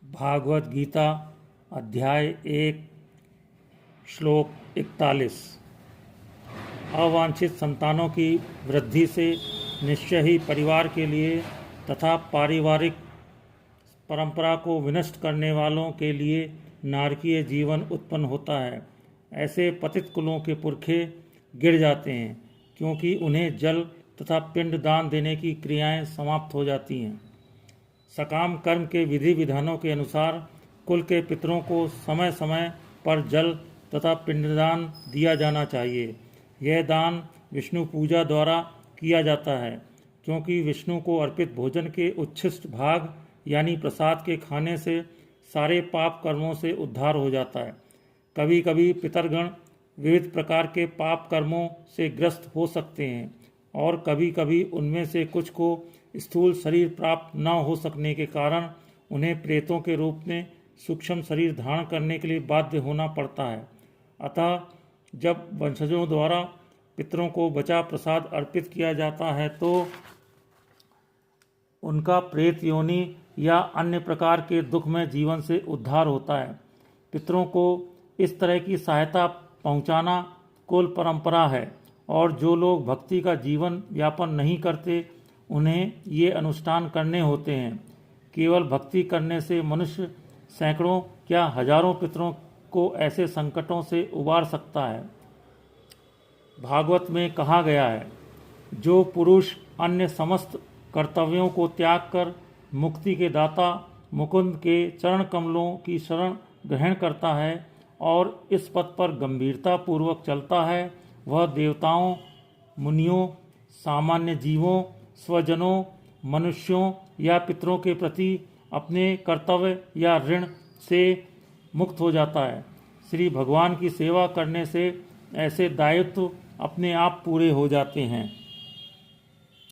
भागवत गीता अध्याय 1 श्लोक 41। अवांछित संतानों की वृद्धि से निश्चय ही परिवार के लिए तथा पारिवारिक परंपरा को विनष्ट करने वालों के लिए नारकीय जीवन उत्पन्न होता है। ऐसे पतित कुलों के पुरखे गिर जाते हैं क्योंकि उन्हें जल तथा पिंड दान देने की क्रियाएं समाप्त हो जाती हैं। सकाम कर्म के विधि विधानों के अनुसार कुल के पितरों को समय समय पर जल तथा पिंडदान दिया जाना चाहिए। यह दान विष्णु पूजा द्वारा किया जाता है क्योंकि विष्णु को अर्पित भोजन के उच्छिष्ट भाग यानी प्रसाद के खाने से सारे पाप कर्मों से उद्धार हो जाता है। कभी कभी पितरगण विविध प्रकार के पाप कर्मों से ग्रस्त हो सकते हैं और कभी कभी उनमें से कुछ को स्थूल शरीर प्राप्त न हो सकने के कारण उन्हें प्रेतों के रूप में सूक्ष्म शरीर धारण करने के लिए बाध्य होना पड़ता है। अतः जब वंशजों द्वारा पितरों को बचा प्रसाद अर्पित किया जाता है तो उनका प्रेत योनि या अन्य प्रकार के दुखमय जीवन से उद्धार होता है। पितरों को इस तरह की सहायता पहुंचाना कुल परंपरा है और जो लोग भक्ति का जीवन यापन नहीं करते उन्हें ये अनुष्ठान करने होते हैं। केवल भक्ति करने से मनुष्य सैकड़ों क्या हजारों पितरों को ऐसे संकटों से उबार सकता है। भागवत में कहा गया है, जो पुरुष अन्य समस्त कर्तव्यों को त्याग कर मुक्ति के दाता मुकुंद के चरण कमलों की शरण ग्रहण करता है और इस पथ पर गंभीरता पूर्वक चलता है, वह देवताओं, मुनियों, सामान्य जीवों, स्वजनों, मनुष्यों या पितरों के प्रति अपने कर्तव्य या ऋण से मुक्त हो जाता है। श्री भगवान की सेवा करने से ऐसे दायित्व अपने आप पूरे हो जाते हैं।